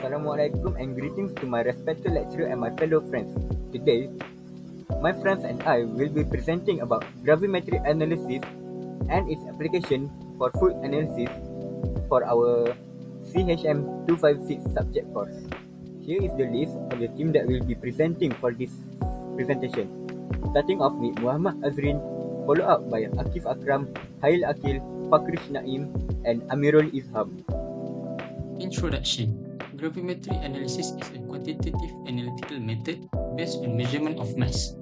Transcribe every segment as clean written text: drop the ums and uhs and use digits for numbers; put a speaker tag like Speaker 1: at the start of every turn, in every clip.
Speaker 1: Assalamualaikum and greetings to my respected lecturer and my fellow friends. Today, my friends and I will be presenting about gravimetric analysis and its application for food analysis for our CHM256 subject course. Here is the list of the team that will be presenting for this presentation. Starting off with Muhammad Azrin, followed up by Akif Akram, Hail Akil, Fakrish Naim, and Amirul Izham.
Speaker 2: Introduction. Gravimetric analysis is a quantitative analytical method based on measurement of mass.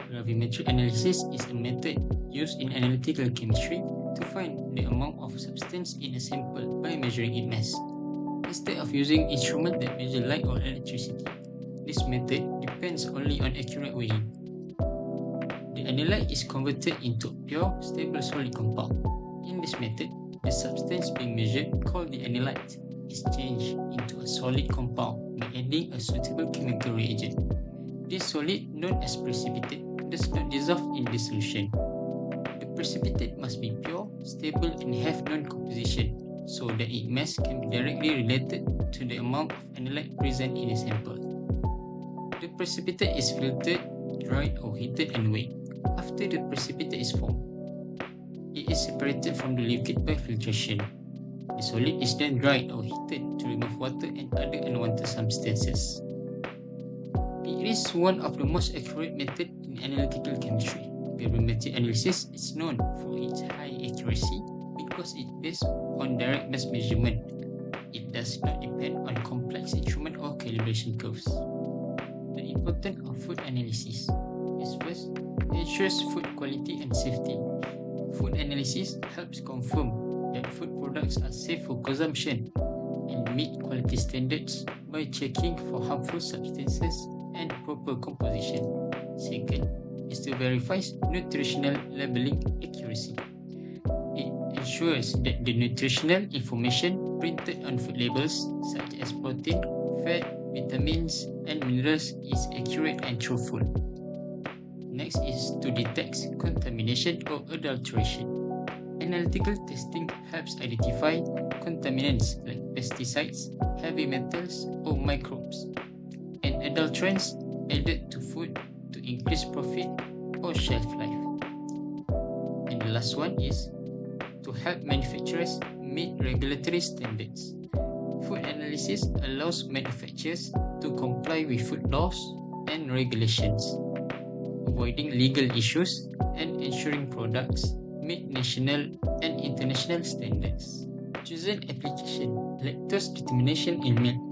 Speaker 2: Gravimetric analysis is a method used in analytical chemistry to find the amount of substance in a sample by measuring its mass. Instead of using instruments that measure light or electricity, this method depends only on accurate weighing. The analyte is converted into pure, stable solid compound. In this method, the substance being measured, called the analyte, is changed into a solid compound by adding a suitable chemical reagent. This solid, known as precipitate, does not dissolve in the solution. The precipitate must be pure, stable, and have known composition, so that its mass can be directly related to the amount of analyte present in a sample. The precipitate is filtered, dried, or heated and weighed. After the precipitate is formed, it is separated from the liquid by filtration. The solid is then dried or heated to remove water and other unwanted substances. It is one of the most accurate methods in analytical chemistry. Gravimetric analysis is known for its high accuracy because it is based on direct mass measurement. It does not depend on complex instrument or calibration curves. The importance of food analysis is first, it ensures food quality and safety. Food analysis helps confirm that food products are safe for consumption and meet quality standards by checking for harmful substances and proper composition. Second is to verify nutritional labeling accuracy. It ensures that the nutritional information printed on food labels, such as protein, fat, vitamins, and minerals, is accurate and truthful. Next is to detect contamination or adulteration. Analytical testing helps identify contaminants like pesticides, heavy metals, or microbes, and adulterants added to food to increase profit or shelf life. And the last one is to help manufacturers meet regulatory standards. Food analysis allows manufacturers to comply with food laws and regulations, avoiding legal issues and ensuring products meet national and international standards. Chosen application: lactose determination in milk.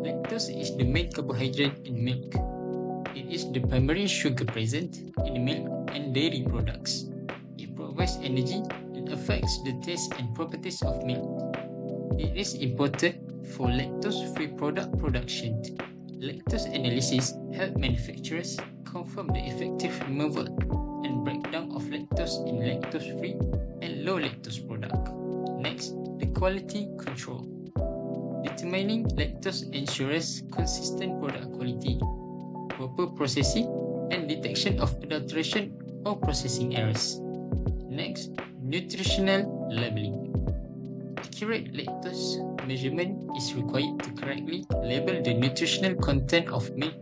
Speaker 2: Lactose is the main carbohydrate in milk. It is the primary sugar present in milk and dairy products. It provides energy and affects the taste and properties of milk. It is important for lactose-free product production. Lactose analysis helps manufacturers confirm the effective removal and breakdown of lactose in lactose-free and low-lactose product. Next, the quality control. Determining lactose ensures consistent product quality, proper processing, and detection of adulteration or processing errors. Next, nutritional labeling. Accurate lactose measurement is required to correctly label the nutritional content of milk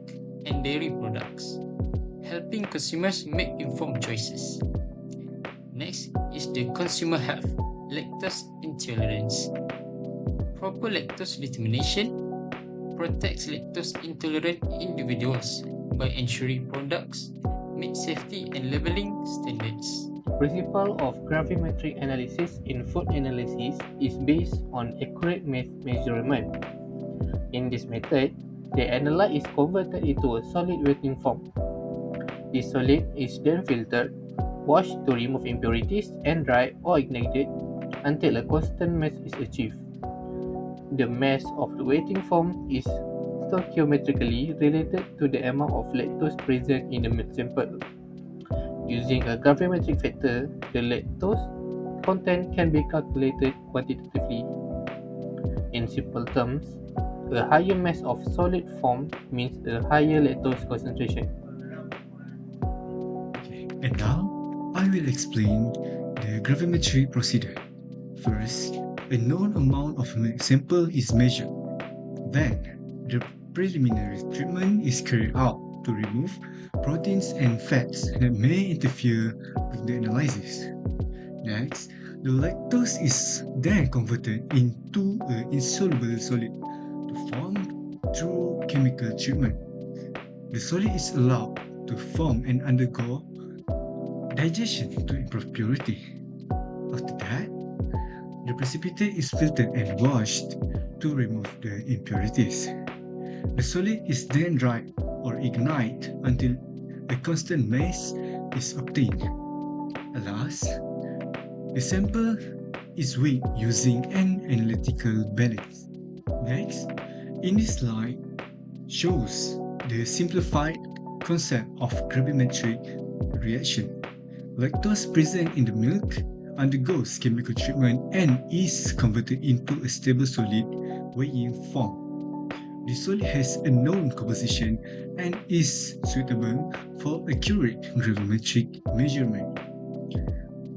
Speaker 2: and dairy products, helping consumers make informed choices. Next is the consumer health, lactose intolerance. Proper lactose determination protects lactose intolerant individuals by ensuring products meet safety and labeling standards.
Speaker 3: The principle of gravimetric analysis in food analysis is based on accurate mass measurement. In this method, the analyte is converted into a solid weighting form. This solid is then filtered, washed to remove impurities, and dried or ignited until a constant mass is achieved. The mass of the weighting form is stoichiometrically related to the amount of lactose present in the milk sample. Using a gravimetric factor, the lactose content can be calculated quantitatively. In simple terms, a higher mass of solid form means a higher lactose concentration.
Speaker 4: And now, I will explain the gravimetric procedure. First, a known amount of milk sample is measured. Then, the preliminary treatment is carried out to remove proteins and fats that may interfere with the analysis. Next, the lactose is then converted into an insoluble solid to form through chemical treatment. The solid is allowed to form and undergo digestion to improve purity. After that, the precipitate is filtered and washed to remove the impurities. The solid is then dried or ignited until a constant mass is obtained. Alas, the sample is weighed using an analytical balance. Next, in this slide shows the simplified concept of gravimetric reaction. Lactose present in the milk undergoes chemical treatment and is converted into a stable solid weighing form. The solid has a known composition and is suitable for accurate gravimetric measurement.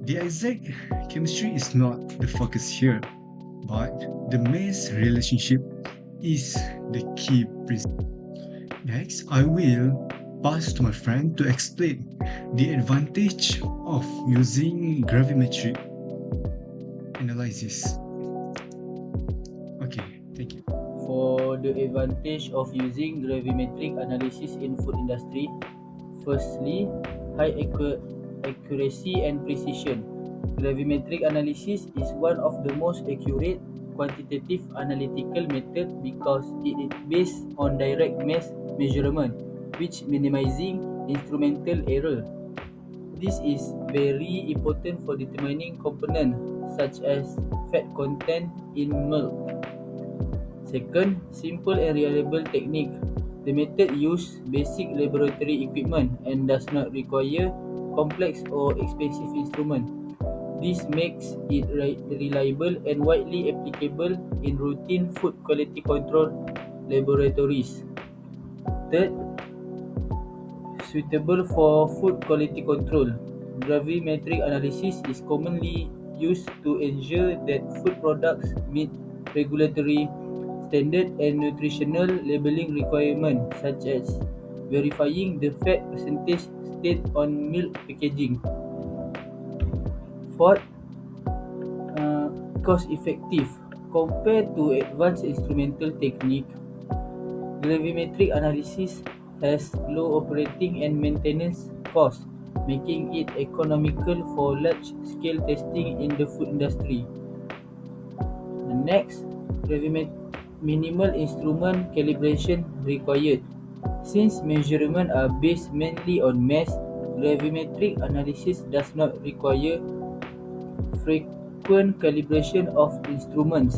Speaker 4: The exact chemistry is not the focus here, but the mass relationship is the key principle. Next, I will pass to my friend to explain the advantage of using gravimetric analysis. Okay, thank you.
Speaker 5: For the advantage of using gravimetric analysis in food industry, firstly, high accuracy and precision. Gravimetric analysis is one of the most accurate quantitative analytical method because it is based on direct mass measurement, which minimizing instrumental error. This is very important for determining components such as fat content in milk. Second, simple and reliable technique. The method uses basic laboratory equipment and does not require complex or expensive instruments. This makes it reliable and widely applicable in routine food quality control laboratories. Third, suitable for food quality control. Gravimetric analysis is commonly used to ensure that food products meet regulatory standard and nutritional labeling requirements, such as verifying the fat percentage stated on milk packaging. Fourth, cost effective. Compared to advanced instrumental technique, gravimetric analysis has low operating and maintenance costs, making it economical for large-scale testing in the food industry. Next, minimal instrument calibration required. Since measurements are based mainly on mass, gravimetric analysis does not require frequent calibration of instruments,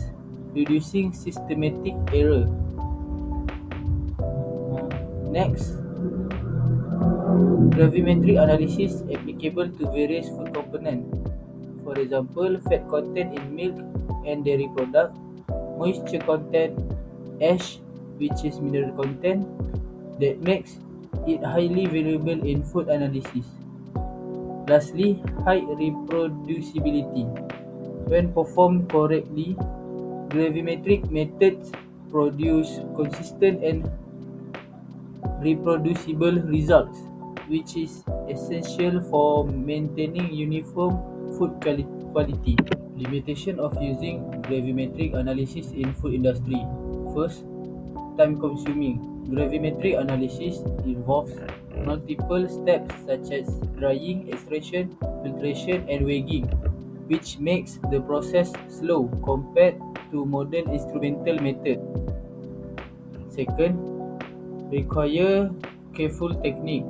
Speaker 5: reducing systematic error. Next, gravimetric analysis applicable to various food components. For example, fat content in milk and dairy products, moisture content, ash, which is mineral content, that makes it highly valuable in food analysis. Lastly, high reproducibility. When performed correctly, gravimetric methods produce consistent and reproducible results, which is essential for maintaining uniform food quality. Limitation of using gravimetric analysis in food industry. First, time consuming. Gravimetric analysis involves multiple steps such as drying, extraction, filtration, and weighing, which makes the process slow compared to modern instrumental methods. Second, require careful technique.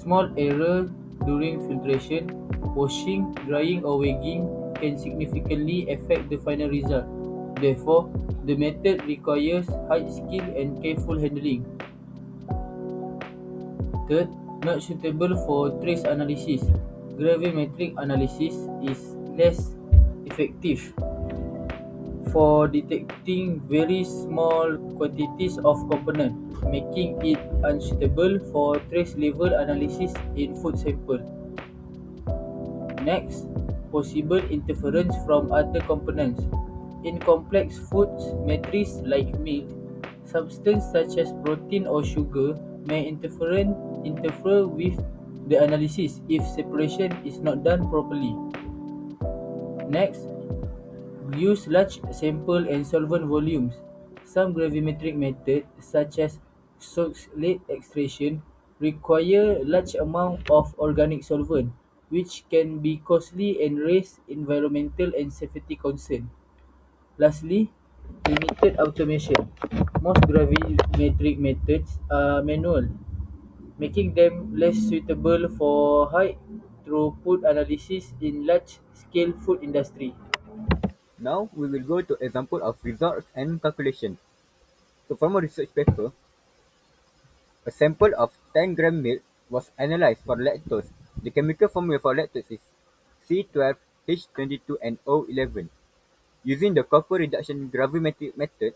Speaker 5: Small error during filtration, washing, drying, or weighing can significantly affect the final result. Therefore, the method requires high skill and careful handling. Third, not suitable for trace analysis. Gravimetric analysis is less effective for detecting very small quantities of components, making it unsuitable for trace level analysis in food sample. Next, possible interference from other components. In complex foods matrices like milk, substances such as protein or sugar may interfere with the analysis if separation is not done properly. Next, use large sample and solvent volumes. Some gravimetric methods, such as solute extraction, require large amount of organic solvent, which can be costly and raise environmental and safety concerns. Lastly, limited automation. Most gravimetric methods are manual, making them less suitable for high throughput analysis in large scale food industry.
Speaker 1: Now we will go to example of results and calculation. So from a research paper, a sample of 10 gram milk was analyzed for lactose. The chemical formula for lactose is C12H22NO11. Using the copper reduction gravimetric method,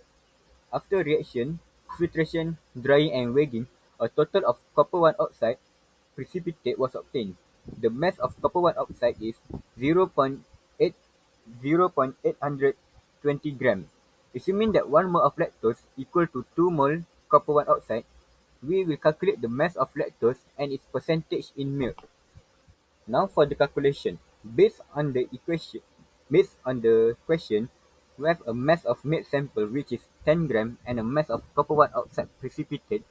Speaker 1: after reaction, filtration, drying and weighing, a total of copper 1 oxide precipitate was obtained. The mass of copper 1 oxide is 0.820 gram. Assuming that 1 mole of lactose equal to 2 mole copper 1 oxide, we will calculate the mass of lactose and its percentage in milk. Now for the calculation. Based on the question, we have a mass of milk sample which is 10 gram and a mass of copper 1 oxide precipitate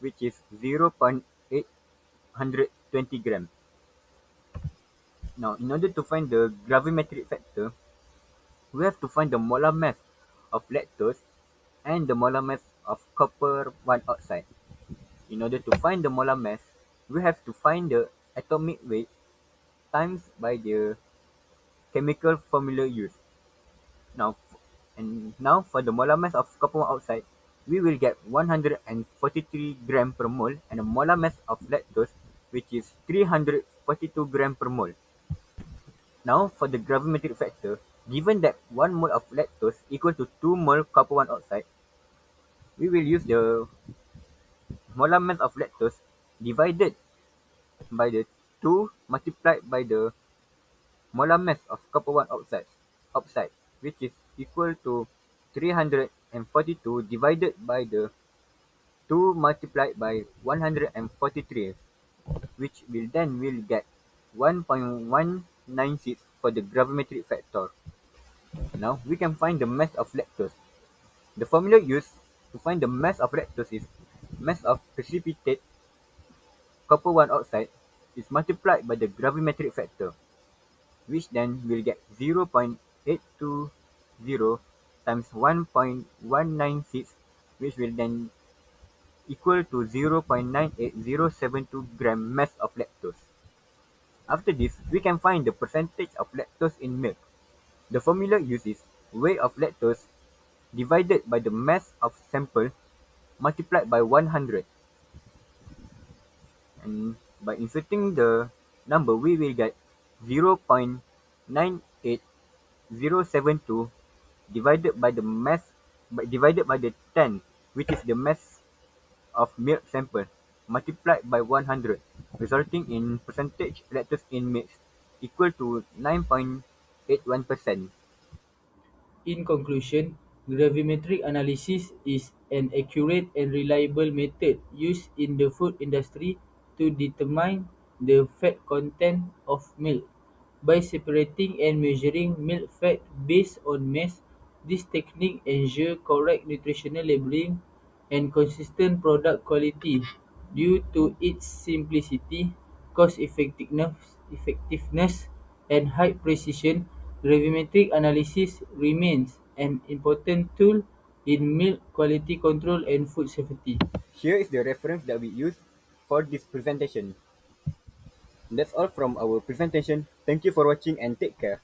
Speaker 1: which is 0.820 gram. Now in order to find the gravimetric factor, we have to find the molar mass of lactose and the molar mass of copper 1 oxide. In order to find the molar mass, we have to find the atomic weight times by the chemical formula used. Now for the molar mass of copper oxide, we will get 143 gram per mole and a molar mass of lactose which is 342 gram per mole. Now for the gravimetric factor, given that 1 mole of lactose equal to 2 mole copper 1 oxide, we will use the molar mass of lactose divided by the 2 multiplied by the molar mass of copper 1 oxide, which is equal to 342 divided by the 2 multiplied by 143, which will get 1.196 for the gravimetric factor. Now we can find the mass of lactose. The formula used to find the mass of lactose is mass of precipitate copper 1 oxide is multiplied by the gravimetric factor, which then will get 0.820 times 1.196, which will then equal to 0.98072 gram mass of lactose. After this, we can find the percentage of lactose in milk. The formula uses weight of lactose divided by the mass of sample multiplied by 100. And by inserting the number, we will get 0.98072 divided by the the 10, which is the mass of milk sample, multiplied by 100, resulting in percentage lactose in milk equal to 9.81%.
Speaker 5: In conclusion, gravimetric analysis is an accurate and reliable method used in the food industry to determine the fat content of milk. By separating and measuring milk fat based on mass, this technique ensures correct nutritional labeling and consistent product quality. Due to its simplicity, cost-effectiveness, and high precision, gravimetric analysis remains an important tool in milk quality control and food safety.
Speaker 1: Here is the reference that we used for this presentation. That's all from our presentation. Thank you for watching and take care.